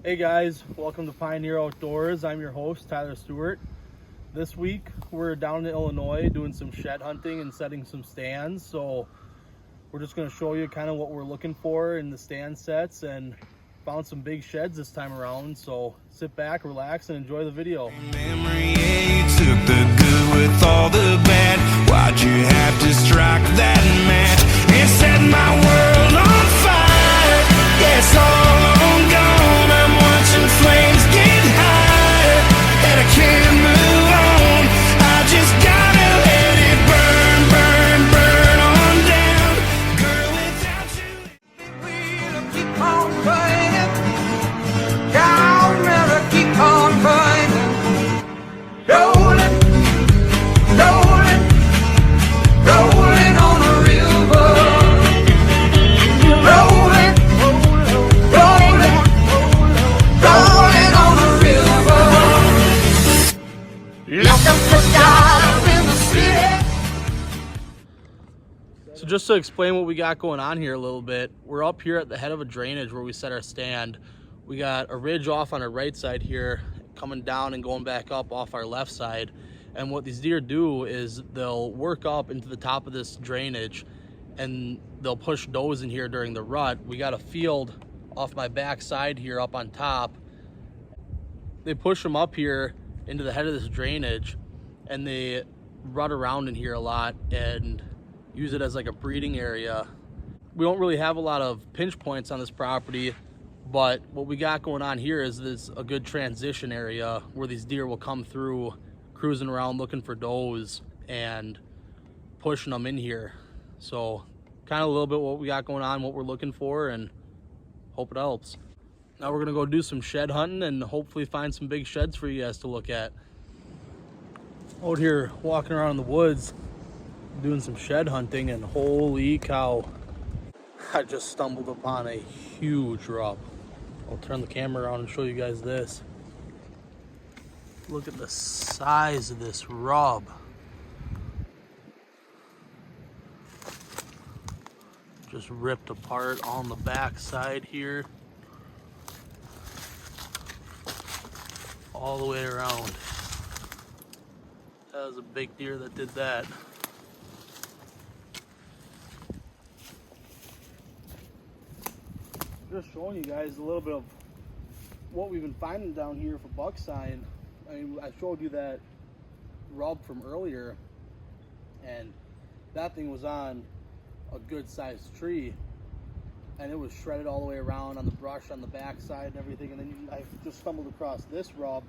Hey guys, welcome to Pioneer Outdoors. I'm your host, Tyler Stewart. This week we're down in Illinois doing some shed hunting and setting some stands. So we're just going to show you kind of what we're looking for in the stand sets, and found some big sheds this time around. So sit back, relax, and enjoy the video. Memory, yeah, you took the good with all the bad. Why'd you have to strike that match and set my world on fire? Yeah, it's all on gone. I'm watching flames get higher, and I can't move on. I just gotta let it burn, burn, burn on down. Girl, without you, we'll keep on burning. God, never keep on burning. Rolling, rolling, rolling on a river. Rolling, rolling, rolling on a river. Looking for God in the city. So just to explain what we got going on here a little bit, we're up here at the head of a drainage where we set our stand. We got a ridge off on our right side here, coming down and going back up off our left side. And what these deer do is they'll work up into the top of this drainage and they'll push does in here during the rut. We got a field off my back side here up on top. They push them up here into the head of this drainage and they rut around in here a lot and use it as like a breeding area. We don't really have a lot of pinch points on this property, but what we got going on here is this a good transition area where these deer will come through, cruising around looking for does and pushing them in here. So kind of a little bit what we got going on, what we're looking for, and hope it helps. Now we're gonna go do some shed hunting and hopefully find some big sheds for you guys to look at. Out here walking around in the woods doing some shed hunting, and holy cow, I just stumbled upon a huge rub. I'll turn the camera around and show you guys this. Look at the size of this rub. Just ripped apart on the back side here. All the way around. That was a big deer that did that. Just showing you guys a little bit of what we've been finding down here for buck sign. I mean, I showed you that rub from earlier, and that thing was on a good sized tree, and it was shredded all the way around on the brush on the back side and everything. And then I just stumbled across this rub.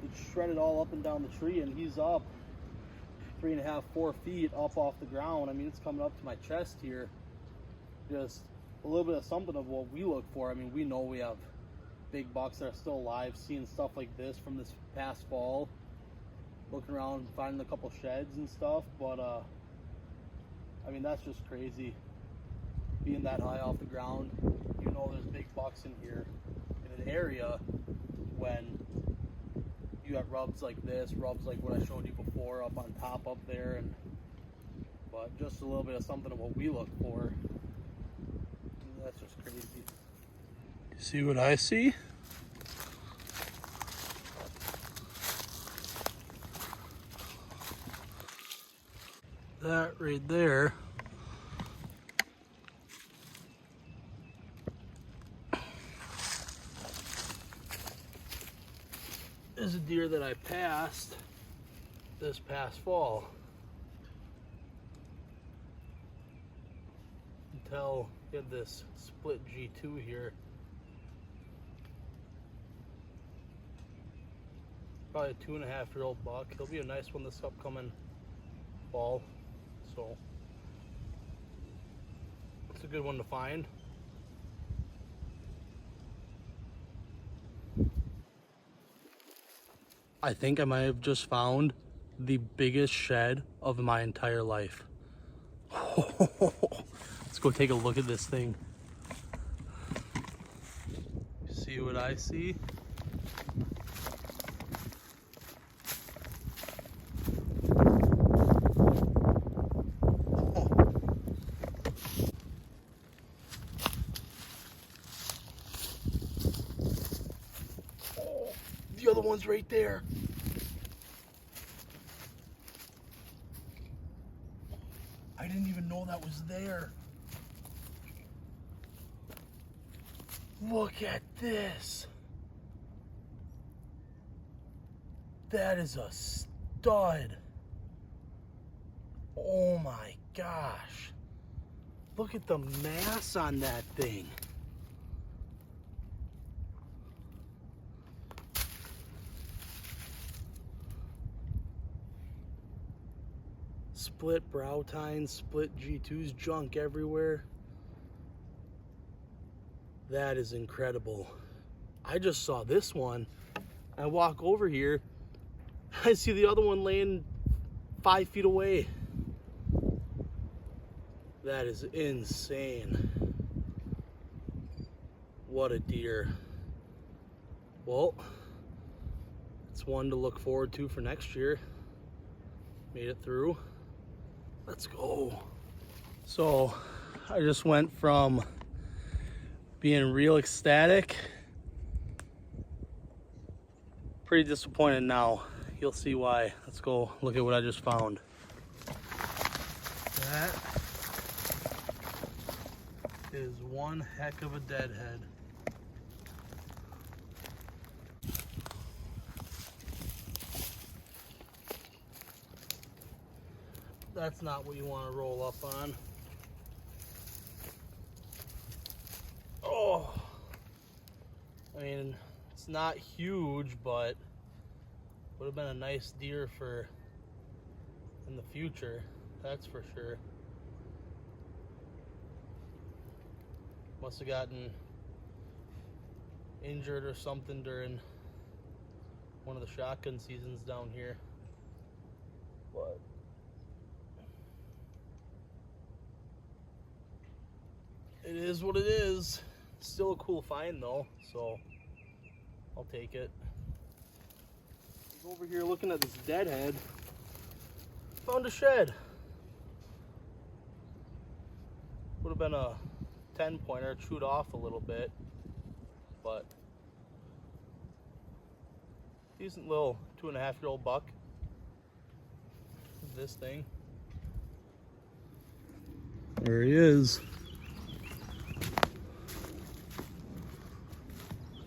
It's shredded all up and down the tree, and he's up 3.5, 4 feet up off the ground. I mean, it's coming up to my chest here. Just a little bit of something of what we look for. I mean, we know we have big bucks that are still alive, seeing stuff like this from this past fall, looking around, finding a couple sheds and stuff, but I mean, that's just crazy, being that high off the ground. You know there's big bucks in here in an area when you got rubs like this, rubs like what I showed you before up on top up there, but just a little bit of something of what we look for. That's just crazy. See what I see? That right there is a deer that I passed this past fall. Until we had this split G2 here. Probably a 2.5-year-old buck. He'll be a nice one this upcoming fall. So it's a good one to find. I think I might have just found the biggest shed of my entire life. Let's go take a look at this thing. See what I see? the other one's right there. I didn't even know that was there. Look at this. That is a stud. Oh my gosh. Look at the mass on that thing. Split brow tines, split G2s, junk everywhere. That is incredible. I just saw this one. I walk over here, I see the other one laying 5 feet away. That is insane. What a deer. Well, it's one to look forward to for next year. Made it through. Let's go. So I just went from being real ecstatic, pretty disappointed now. You'll see why. Let's go look at what I just found. That is one heck of a deadhead. That's not what you want to roll up on. Oh, I mean, it's not huge, but would have been a nice deer for in the future, that's for sure. Must have gotten injured or something during one of the shotgun seasons down here. But it is what it is. Still a cool find though, so I'll take it. Over here looking at this deadhead, found a shed. Would have been a 10-pointer, chewed off a little bit, but decent little 2.5-year-old buck. This thing. There he is.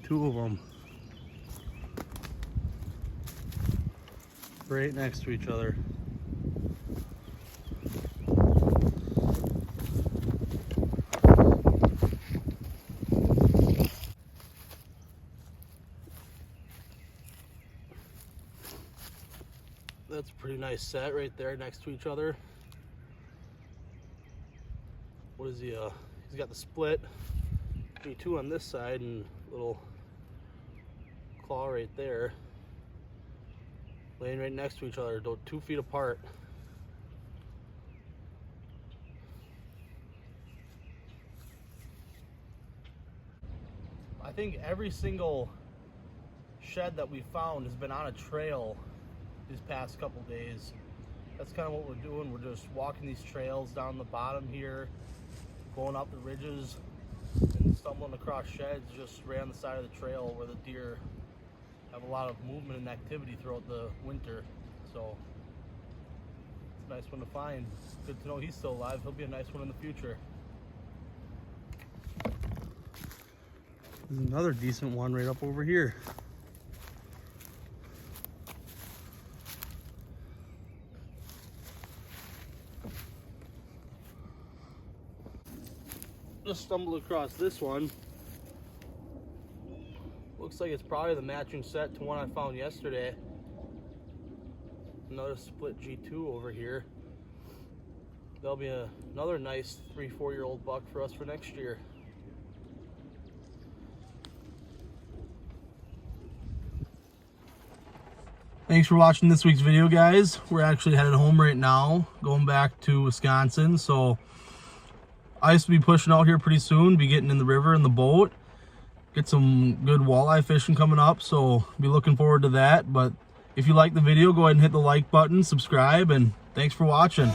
2 of them. Right next to each other. That's a pretty nice set right there next to each other. What is he? He's got the split G2 on this side and little claw right there. Laying right next to each other, 2 feet apart. I think every single shed that we found has been on a trail these past couple days. That's kind of what we're doing. We're just walking these trails down the bottom here, going up the ridges, and stumbling across sheds just right on the side of the trail where the deer have a lot of movement and activity throughout the winter. So it's a nice one to find. Good to know he's still alive. He'll be a nice one in the future. There's another decent one right up over here. Just stumbled across this one. Looks like it's probably the matching set to one I found yesterday. Another split G2 over here. That'll be another nice 3-4-year-old buck for us for next year. Thanks for watching this week's video, guys. We're actually headed home right now, going back to Wisconsin. So I used to be pushing out here pretty soon, be getting in the river in the boat. Get some good walleye fishing coming up, so be looking forward to that. But if you like the video, go ahead and hit the like button, subscribe, and thanks for watching.